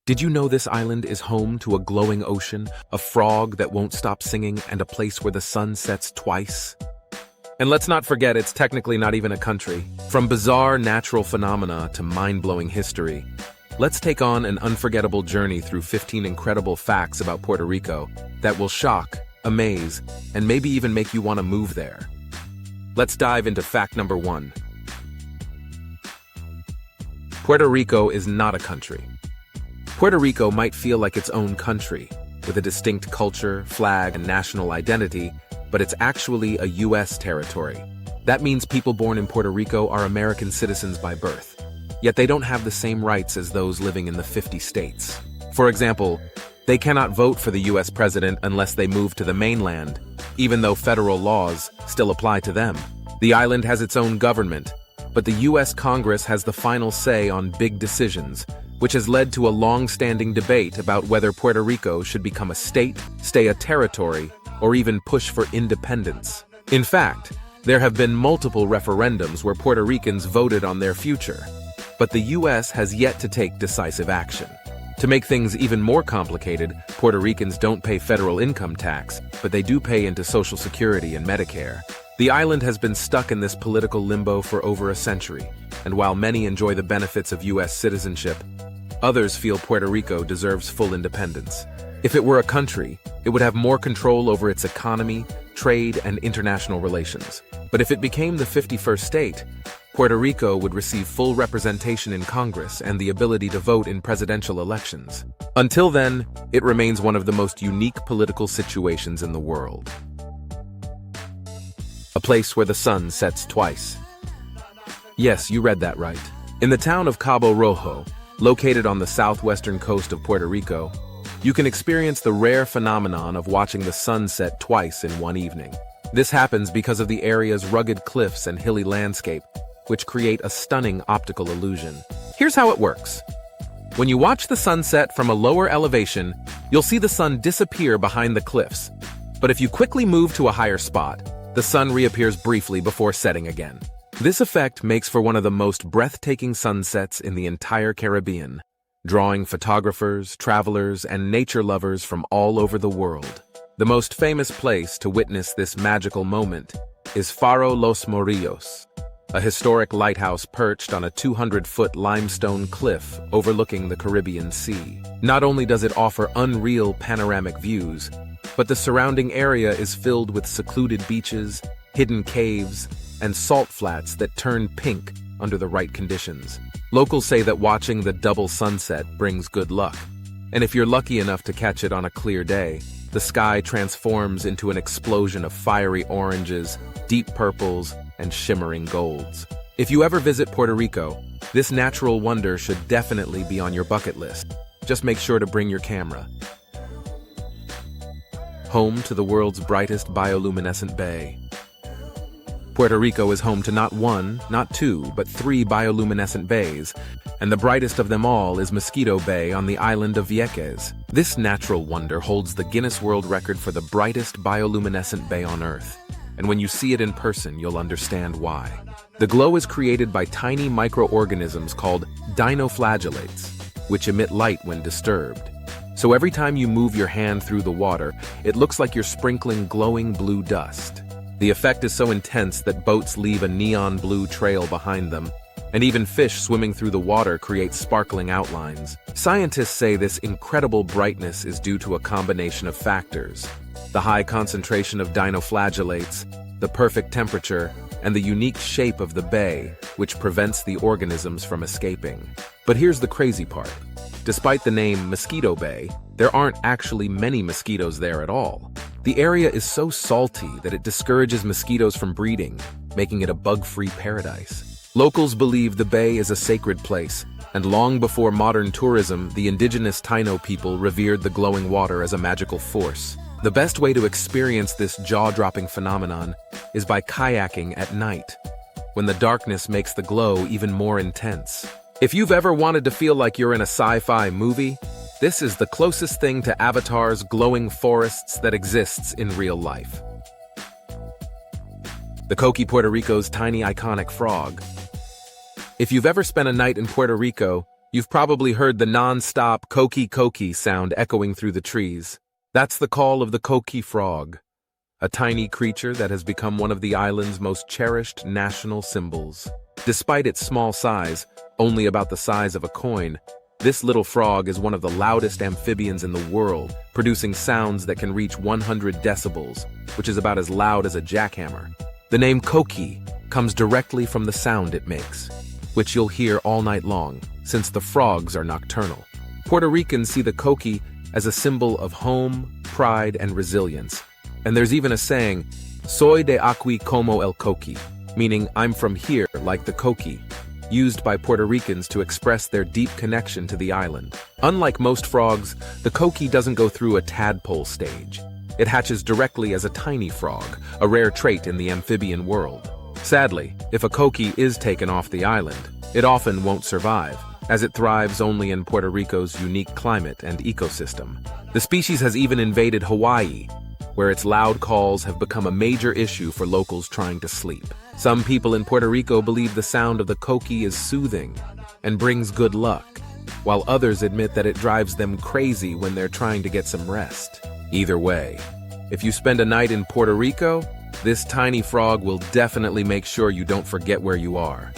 Did you know this island is home to a glowing ocean, a frog that won't stop singing, and a place where the sun sets twice? And let's not forget, it's technically not even a country. From bizarre natural phenomena to mind-blowing history, let's take on an unforgettable journey through 15 incredible facts about Puerto Rico that will shock, amaze, and maybe even make you want to move there. Let's dive into fact number 1. Puerto Rico is not a country. Puerto Rico might feel like its own country, with a distinct culture, flag, and national identity, but it's actually a U.S. territory. That means people born in Puerto Rico are American citizens by birth, yet they don't have the same rights as those living in the 50 states. For example, they cannot vote for the U.S. president unless they move to the mainland, even though federal laws still apply to them. The island has its own government, but the U.S. Congress has the final say on big decisions, which has led to a long-standing debate about whether Puerto Rico should become a state, stay a territory, or even push for independence. In fact, there have been multiple referendums where Puerto Ricans voted on their future, but the U.S. has yet to take decisive action. To make things even more complicated, Puerto Ricans don't pay federal income tax, but they do pay into Social Security and Medicare. The island has been stuck in this political limbo for over a century, and while many enjoy the benefits of U.S. citizenship, others feel Puerto Rico deserves full independence. If it were a country, it would have more control over its economy, trade, and international relations. But if it became the 51st state, Puerto Rico would receive full representation in Congress and the ability to vote in presidential elections. Until then, it remains one of the most unique political situations in the world. A place where the sun sets twice. Yes, you read that right. In the town of Cabo Rojo, located on the southwestern coast of Puerto Rico, you can experience the rare phenomenon of watching the sun set twice in one evening. This happens because of the area's rugged cliffs and hilly landscape, which create a stunning optical illusion. Here's how it works. When you watch the sunset from a lower elevation, you'll see the sun disappear behind the cliffs. But if you quickly move to a higher spot, the sun reappears briefly before setting again. This effect makes for one of the most breathtaking sunsets in the entire Caribbean, drawing photographers, travelers, and nature lovers from all over the world. The most famous place to witness this magical moment is Faro Los Morillos, a historic lighthouse perched on a 200-foot limestone cliff overlooking the Caribbean Sea. Not only does it offer unreal panoramic views, but the surrounding area is filled with secluded beaches, hidden caves, and salt flats that turn pink under the right conditions. Locals say that watching the double sunset brings good luck, and if you're lucky enough to catch it on a clear day, the sky transforms into an explosion of fiery oranges, deep purples, and shimmering golds. If you ever visit Puerto Rico, this natural wonder should definitely be on your bucket list. Just make sure to bring your camera. Home to the world's brightest bioluminescent bay. Puerto Rico is home to not one, not two, but 3 bioluminescent bays, and the brightest of them all is Mosquito Bay on the island of Vieques. This natural wonder holds the Guinness World Record for the brightest bioluminescent bay on Earth, and when you see it in person, you'll understand why. The glow is created by tiny microorganisms called dinoflagellates, which emit light when disturbed. So every time you move your hand through the water, it looks like you're sprinkling glowing blue dust. The effect is so intense that boats leave a neon blue trail behind them, and even fish swimming through the water create sparkling outlines. Scientists say this incredible brightness is due to a combination of factors: the high concentration of dinoflagellates, the perfect temperature, and the unique shape of the bay, which prevents the organisms from escaping. But here's the crazy part. Despite the name Mosquito Bay, there aren't actually many mosquitoes there at all. The area is so salty that it discourages mosquitoes from breeding, making it a bug-free paradise. Locals believe the bay is a sacred place, and long before modern tourism, the indigenous Taino people revered the glowing water as a magical force. The best way to experience this jaw-dropping phenomenon is by kayaking at night, when the darkness makes the glow even more intense. If you've ever wanted to feel like you're in a sci-fi movie, this is the closest thing to Avatar's glowing forests that exists in real life. The Coquí, Puerto Rico's tiny iconic frog. If you've ever spent a night in Puerto Rico, You've probably heard the non-stop Coquí sound echoing through the trees. That's the call of the Coquí frog, a tiny creature that has become one of the island's most cherished national symbols. Despite its small size, only about the size of a coin, this little frog is one of the loudest amphibians in the world, producing sounds that can reach 100 decibels, which is about as loud as a jackhammer. The name Coquí comes directly from the sound it makes, which you'll hear all night long, since the frogs are nocturnal. Puerto Ricans see the Coquí as a symbol of home, pride, and resilience. And there's even a saying, "Soy de aquí como el Coquí," meaning I'm from here like the Coquí, used by Puerto Ricans to express their deep connection to the island. Unlike most frogs, the Coquí doesn't go through a tadpole stage. It hatches directly as a tiny frog, a rare trait in the amphibian world. Sadly, if a Coquí is taken off the island, it often won't survive, as it thrives only in Puerto Rico's unique climate and ecosystem. The species has even invaded Hawaii, where its loud calls have become a major issue for locals trying to sleep. Some people in Puerto Rico believe the sound of the Coquí is soothing and brings good luck, while others admit that it drives them crazy when they're trying to get some rest. Either way, if you spend a night in Puerto Rico, this tiny frog will definitely make sure you don't forget where you are.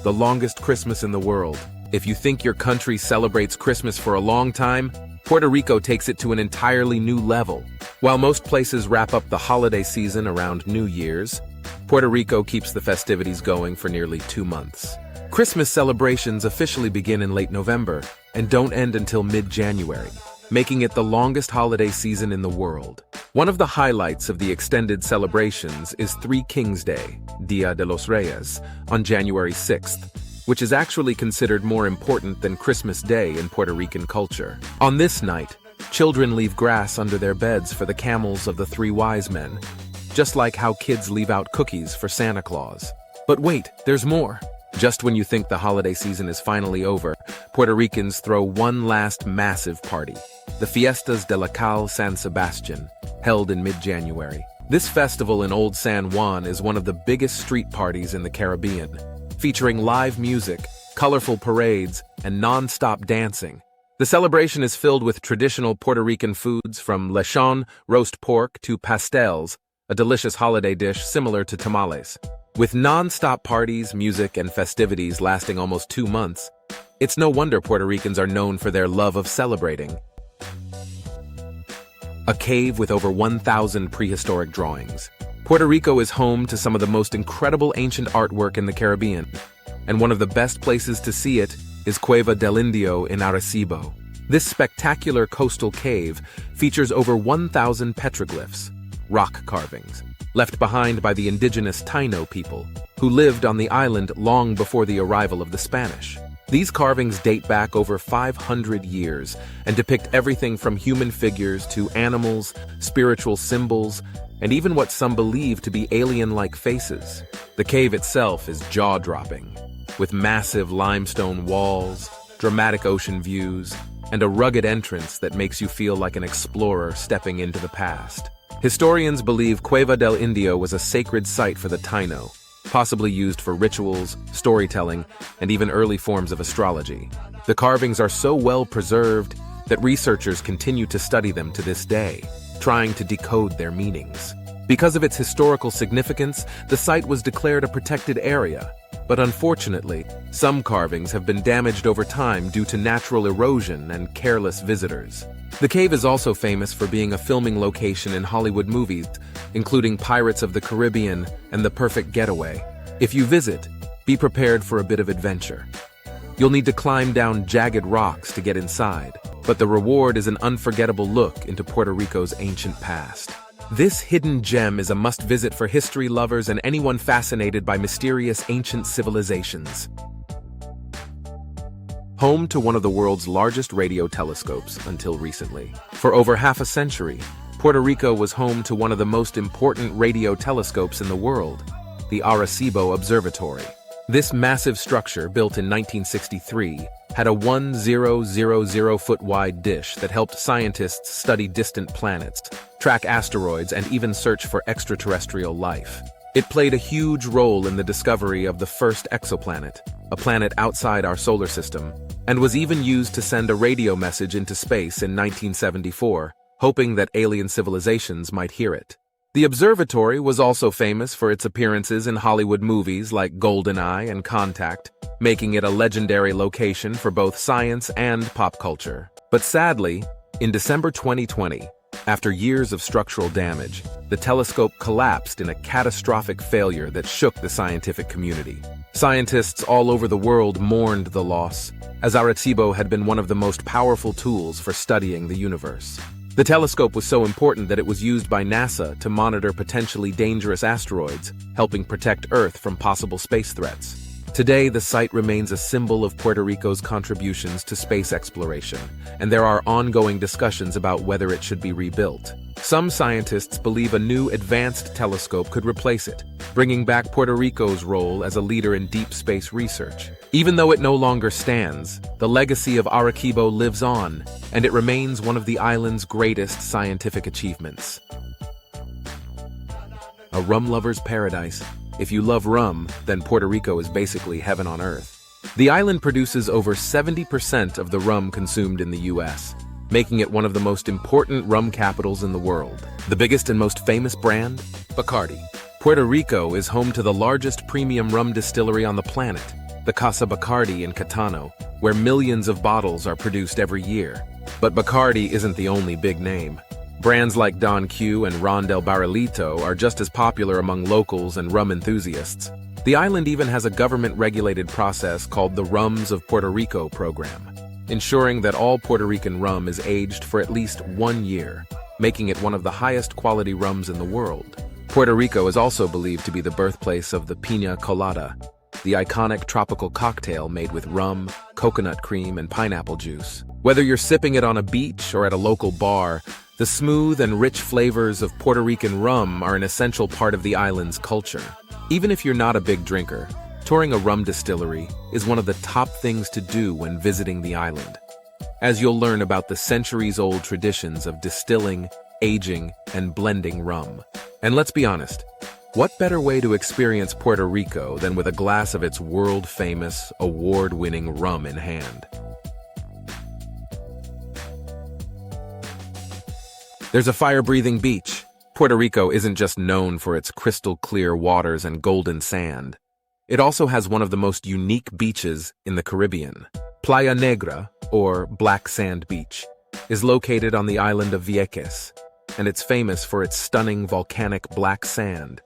The longest Christmas in the world. If you think your country celebrates Christmas for a long time, Puerto Rico takes it to an entirely new level. While most places wrap up the holiday season around New Year's, Puerto Rico keeps the festivities going for nearly 2 months. Christmas celebrations officially begin in late November and don't end until mid-January, making it the longest holiday season in the world. One of the highlights of the extended celebrations is Three Kings Day, Dia de los Reyes, on January 6th, which is actually considered more important than Christmas Day in Puerto Rican culture. On this night, children leave grass under their beds for the camels of the three wise men, just like how kids leave out cookies for Santa Claus. But wait, there's more. Just when you think the holiday season is finally over, Puerto Ricans throw one last massive party, the Fiestas de la Cal San Sebastian, held in mid-January. This festival in Old San Juan is one of the biggest street parties in the Caribbean, featuring live music, colorful parades, and non-stop dancing. The celebration is filled with traditional Puerto Rican foods from lechon, roast pork, to pastels, a delicious holiday dish similar to tamales. With non-stop parties, music, and festivities lasting almost 2 months, it's no wonder Puerto Ricans are known for their love of celebrating. A cave with over 1,000 prehistoric drawings. Puerto Rico is home to some of the most incredible ancient artwork in the Caribbean, and one of the best places to see it is Cueva del Indio in Arecibo. This spectacular coastal cave features over 1,000 petroglyphs, rock carvings, left behind by the indigenous Taino people, who lived on the island long before the arrival of the Spanish. These carvings date back over 500 years and depict everything from human figures to animals, spiritual symbols, and even what some believe to be alien-like faces. The cave itself is jaw-dropping, with massive limestone walls, dramatic ocean views, and a rugged entrance that makes you feel like an explorer stepping into the past. Historians believe Cueva del Indio was a sacred site for the Taino, possibly used for rituals, storytelling, and even early forms of astrology. The carvings are so well preserved that researchers continue to study them to this day, trying to decode their meanings. Because of its historical significance, the site was declared a protected area, but unfortunately, some carvings have been damaged over time due to natural erosion and careless visitors. The cave is also famous for being a filming location in Hollywood movies, including Pirates of the Caribbean and The Perfect Getaway. If you visit, be prepared for a bit of adventure. You'll need to climb down jagged rocks to get inside, but the reward is an unforgettable look into Puerto Rico's ancient past. This hidden gem is a must-visit for history lovers and anyone fascinated by mysterious ancient civilizations. Home to one of the world's largest radio telescopes until recently. For over half a century, Puerto Rico was home to one of the most important radio telescopes in the world, the Arecibo Observatory. This massive structure, built in 1963, had a 1,000-foot-wide dish that helped scientists study distant planets, track asteroids, and even search for extraterrestrial life. It played a huge role in the discovery of the first exoplanet, a planet outside our solar system, and was even used to send a radio message into space in 1974, hoping that alien civilizations might hear it. The observatory was also famous for its appearances in Hollywood movies like GoldenEye and Contact, making it a legendary location for both science and pop culture. But sadly, in December 2020, after years of structural damage, the telescope collapsed in a catastrophic failure that shook the scientific community. Scientists all over the world mourned the loss, as Arecibo had been one of the most powerful tools for studying the universe. The telescope was so important that it was used by NASA to monitor potentially dangerous asteroids, helping protect Earth from possible space threats. Today, the site remains a symbol of Puerto Rico's contributions to space exploration, and there are ongoing discussions about whether it should be rebuilt. Some scientists believe a new advanced telescope could replace it, bringing back Puerto Rico's role as a leader in deep space research. Even though it no longer stands, the legacy of Arecibo lives on, and it remains one of the island's greatest scientific achievements. A rum lover's paradise. If you love rum, then Puerto Rico is basically heaven on earth. The island produces over 70% of the rum consumed in the U.S., making it one of the most important rum capitals in the world. The biggest and most famous brand? Bacardi. Puerto Rico is home to the largest premium rum distillery on the planet, the Casa Bacardi in Catano, where millions of bottles are produced every year. But Bacardi isn't the only big name. Brands like Don Q and Ron del Barrilito are just as popular among locals and rum enthusiasts. The island even has a government-regulated process called the Rums of Puerto Rico program, ensuring that all Puerto Rican rum is aged for at least 1 year, making it one of the highest quality rums in the world. Puerto Rico is also believed to be the birthplace of the piña colada, the iconic tropical cocktail made with rum, coconut cream, and pineapple juice. Whether you're sipping it on a beach or at a local bar, the smooth and rich flavors of Puerto Rican rum are an essential part of the island's culture. Even if you're not a big drinker, touring a rum distillery is one of the top things to do when visiting the island, as you'll learn about the centuries-old traditions of distilling, aging, and blending rum. And let's be honest, what better way to experience Puerto Rico than with a glass of its world-famous, award-winning rum in hand? There's a fire-breathing beach. Puerto Rico isn't just known for its crystal-clear waters and golden sand. It also has one of the most unique beaches in the Caribbean. Playa Negra, or Black Sand Beach, is located on the island of Vieques, and it's famous for its stunning volcanic black sand,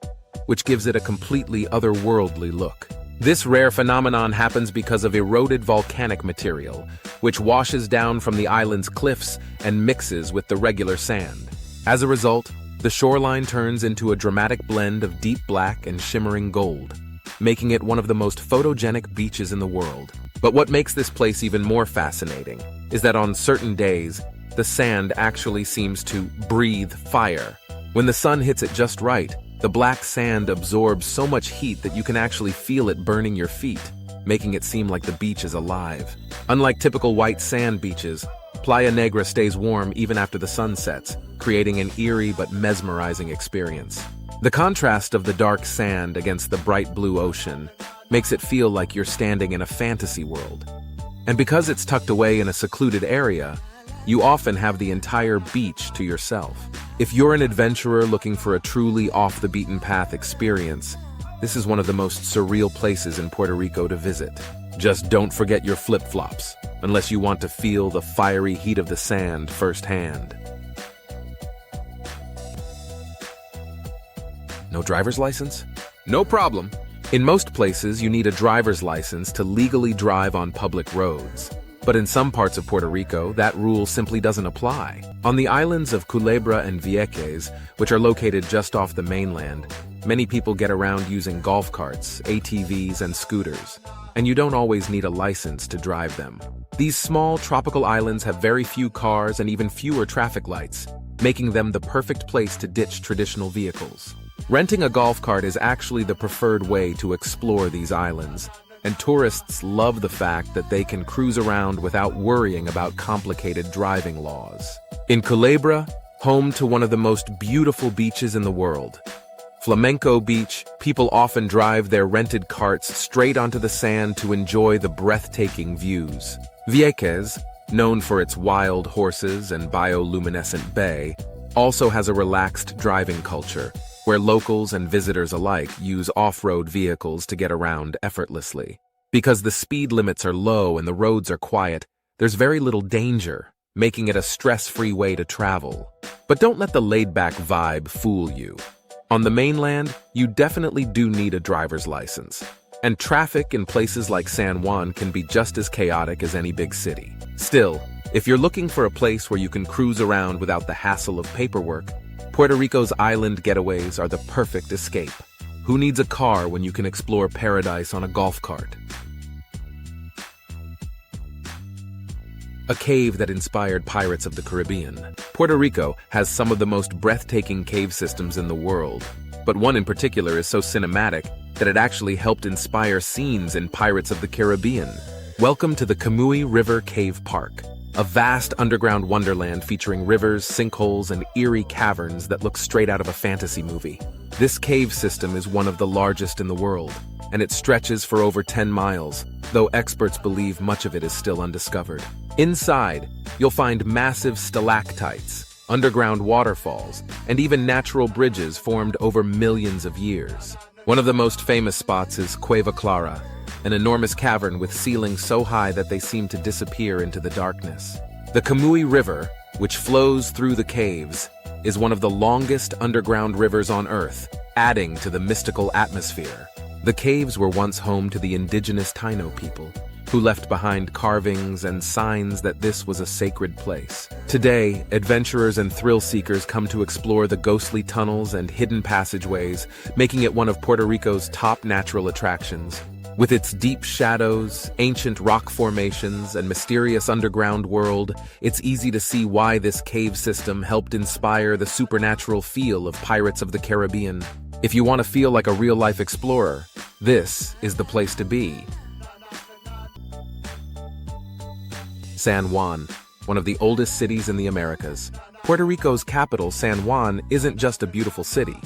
which gives it a completely otherworldly look. This rare phenomenon happens because of eroded volcanic material, which washes down from the island's cliffs and mixes with the regular sand. As a result, the shoreline turns into a dramatic blend of deep black and shimmering gold, making it one of the most photogenic beaches in the world. But what makes this place even more fascinating is that on certain days, the sand actually seems to breathe fire. When the sun hits it just right, the black sand absorbs so much heat that you can actually feel it burning your feet, making it seem like the beach is alive. Unlike typical white sand beaches, Playa Negra stays warm even after the sun sets, creating an eerie but mesmerizing experience. The contrast of the dark sand against the bright blue ocean makes it feel like you're standing in a fantasy world. And because it's tucked away in a secluded area, you often have the entire beach to yourself. If you're an adventurer looking for a truly off-the-beaten-path experience, this is one of the most surreal places in Puerto Rico to visit. Just don't forget your flip-flops, unless you want to feel the fiery heat of the sand firsthand. No driver's license? No problem. In most places, you need a driver's license to legally drive on public roads. But in some parts of Puerto Rico, that rule simply doesn't apply. On the islands of Culebra and Vieques, which are located just off the mainland, many people get around using golf carts, ATVs, and scooters, and you don't always need a license to drive them. These small tropical islands have very few cars and even fewer traffic lights, making them the perfect place to ditch traditional vehicles. Renting a golf cart is actually the preferred way to explore these islands, and tourists love the fact that they can cruise around without worrying about complicated driving laws. In Culebra, home to one of the most beautiful beaches in the world, Flamenco Beach, people often drive their rented carts straight onto the sand to enjoy the breathtaking views. Vieques, known for its wild horses and bioluminescent bay, also has a relaxed driving culture, where locals and visitors alike use off-road vehicles to get around effortlessly. Because the speed limits are low and the roads are quiet, there's very little danger, making it a stress-free way to travel. But don't let the laid-back vibe fool you. On the mainland, you definitely do need a driver's license, and traffic in places like San Juan can be just as chaotic as any big city. Still, if you're looking for a place where you can cruise around without the hassle of paperwork, Puerto Rico's island getaways are the perfect escape. Who needs a car when you can explore paradise on a golf cart? A cave that inspired Pirates of the Caribbean. Puerto Rico has some of the most breathtaking cave systems in the world, but one in particular is so cinematic that it actually helped inspire scenes in Pirates of the Caribbean. Welcome to the Camuy River Cave Park, a vast underground wonderland featuring rivers, sinkholes, and eerie caverns that look straight out of a fantasy movie. This cave system is one of the largest in the world, and it stretches for over 10 miles, though experts believe much of it is still undiscovered. Inside, you'll find massive stalactites, underground waterfalls, and even natural bridges formed over millions of years. One of the most famous spots is Cueva Clara, an enormous cavern with ceilings so high that they seem to disappear into the darkness. The Camuy River, which flows through the caves, is one of the longest underground rivers on Earth, adding to the mystical atmosphere. The caves were once home to the indigenous Taino people, who left behind carvings and signs that this was a sacred place. Today, adventurers and thrill-seekers come to explore the ghostly tunnels and hidden passageways, making it one of Puerto Rico's top natural attractions. With its deep shadows, ancient rock formations, and mysterious underground world, it's easy to see why this cave system helped inspire the supernatural feel of Pirates of the Caribbean. If you want to feel like a real-life explorer, this is the place to be. San Juan, one of the oldest cities in the Americas. Puerto Rico's capital, San Juan, isn't just a beautiful city.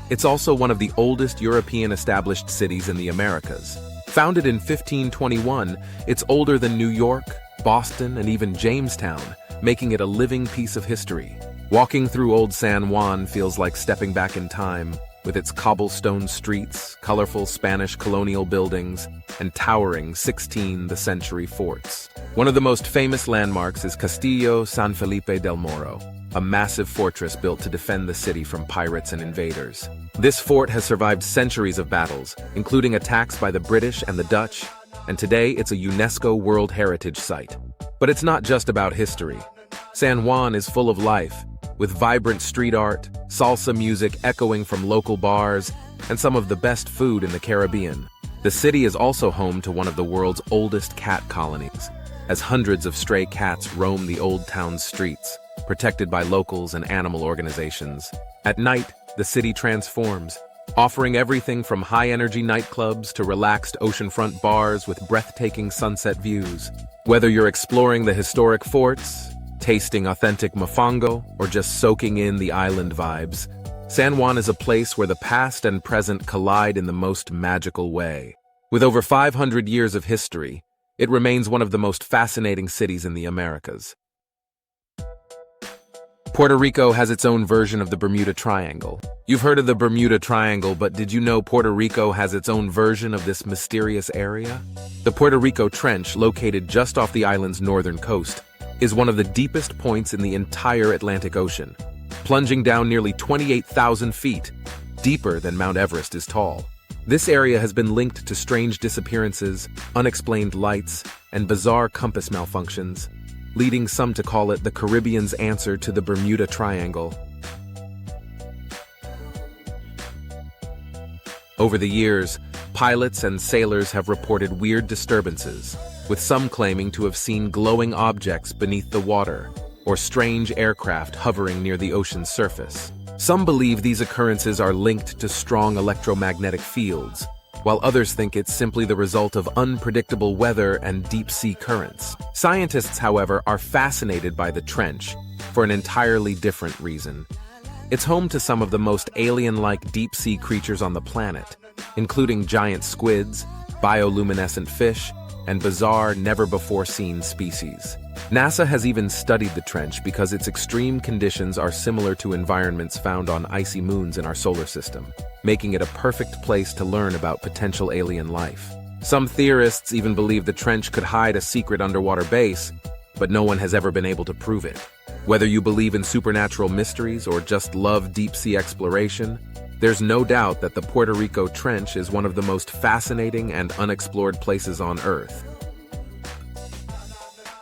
It's also one of the oldest European-established cities in the Americas. Founded in 1521, it's older than New York, Boston, and even Jamestown, making it a living piece of history. Walking through old San Juan feels like stepping back in time, with its cobblestone streets, colorful Spanish colonial buildings, and towering 16th-century forts. One of the most famous landmarks is Castillo San Felipe del Moro, a massive fortress built to defend the city from pirates and invaders. This fort has survived centuries of battles, including attacks by the British and the Dutch, and today it's a UNESCO World Heritage Site. But it's not just about history. San Juan is full of life, with vibrant street art, salsa music echoing from local bars, and some of the best food in the Caribbean. The city is also home to one of the world's oldest cat colonies, as hundreds of stray cats roam the old town's streets, protected by locals and animal organizations. At night, the city transforms, offering everything from high-energy nightclubs to relaxed oceanfront bars with breathtaking sunset views. Whether you're exploring the historic forts, tasting authentic mofongo, or just soaking in the island vibes, San Juan is a place where the past and present collide in the most magical way. With over 500 years of history, it remains one of the most fascinating cities in the Americas. Puerto Rico has its own version of the Bermuda Triangle. You've heard of the Bermuda Triangle, but did you know Puerto Rico has its own version of this mysterious area? The Puerto Rico Trench, located just off the island's northern coast, is one of the deepest points in the entire Atlantic Ocean, plunging down nearly 28,000 feet, deeper than Mount Everest is tall. This area has been linked to strange disappearances, unexplained lights, and bizarre compass malfunctions, leading some to call it the Caribbean's answer to the Bermuda Triangle. Over the years, pilots and sailors have reported weird disturbances, with some claiming to have seen glowing objects beneath the water, or strange aircraft hovering near the ocean's surface. Some believe these occurrences are linked to strong electromagnetic fields, while others think it's simply the result of unpredictable weather and deep-sea currents. Scientists, however, are fascinated by the trench for an entirely different reason. It's home to some of the most alien-like deep-sea creatures on the planet, including giant squids, bioluminescent fish, and bizarre, never-before-seen species. NASA has even studied the trench because its extreme conditions are similar to environments found on icy moons in our solar system, making it a perfect place to learn about potential alien life. Some theorists even believe the trench could hide a secret underwater base, but no one has ever been able to prove it. Whether you believe in supernatural mysteries or just love deep-sea exploration, there's no doubt that the Puerto Rico Trench is one of the most fascinating and unexplored places on Earth.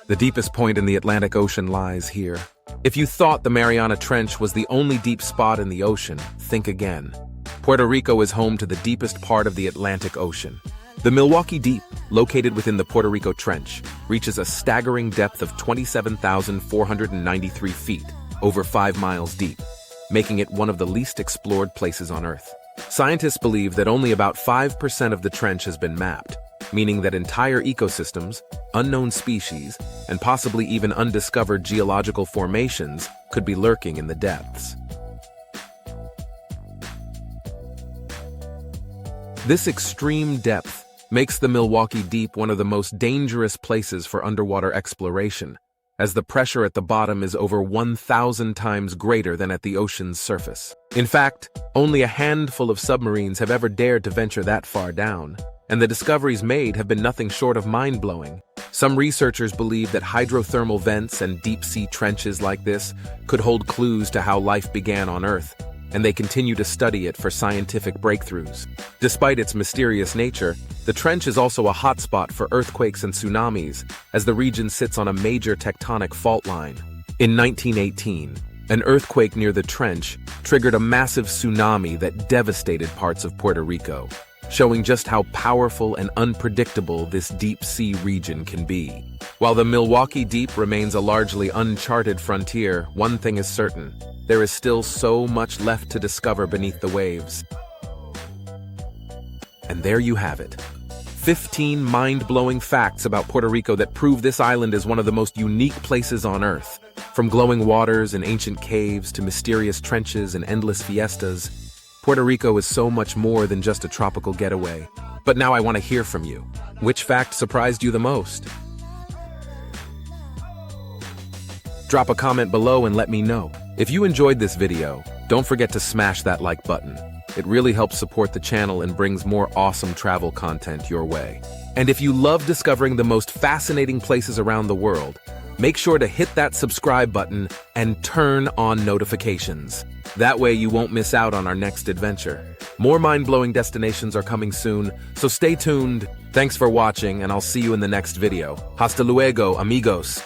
The deepest point in the Atlantic Ocean lies here. If you thought the Mariana Trench was the only deep spot in the ocean, think again. Puerto Rico is home to the deepest part of the Atlantic Ocean. The Milwaukee Deep, located within the Puerto Rico Trench, reaches a staggering depth of 27,493 feet, over 5 miles deep, making it one of the least explored places on Earth. Scientists believe that only about 5% of the trench has been mapped, meaning that entire ecosystems, unknown species, and possibly even undiscovered geological formations could be lurking in the depths. This extreme depth makes the Milwaukee Deep one of the most dangerous places for underwater exploration, as the pressure at the bottom is over 1,000 times greater than at the ocean's surface. In fact, only a handful of submarines have ever dared to venture that far down, and the discoveries made have been nothing short of mind-blowing. Some researchers believe that hydrothermal vents and deep-sea trenches like this could hold clues to how life began on Earth, and they continue to study it for scientific breakthroughs. Despite its mysterious nature, the trench is also a hotspot for earthquakes and tsunamis, as the region sits on a major tectonic fault line. In 1918, an earthquake near the trench triggered a massive tsunami that devastated parts of Puerto Rico, showing just how powerful and unpredictable this deep-sea region can be. While the Milwaukee Deep remains a largely uncharted frontier, one thing is certain: there is still so much left to discover beneath the waves. And there you have it. 15 mind-blowing facts about Puerto Rico that prove this island is one of the most unique places on Earth. From glowing waters and ancient caves to mysterious trenches and endless fiestas, Puerto Rico is so much more than just a tropical getaway. But now I want to hear from you. Which fact surprised you the most? Drop a comment below and let me know. If you enjoyed this video, don't forget to smash that like button. It really helps support the channel and brings more awesome travel content your way. And if you love discovering the most fascinating places around the world, make sure to hit that subscribe button and turn on notifications. That way you won't miss out on our next adventure. More mind-blowing destinations are coming soon, so stay tuned. Thanks for watching, and I'll see you in the next video. Hasta luego, amigos.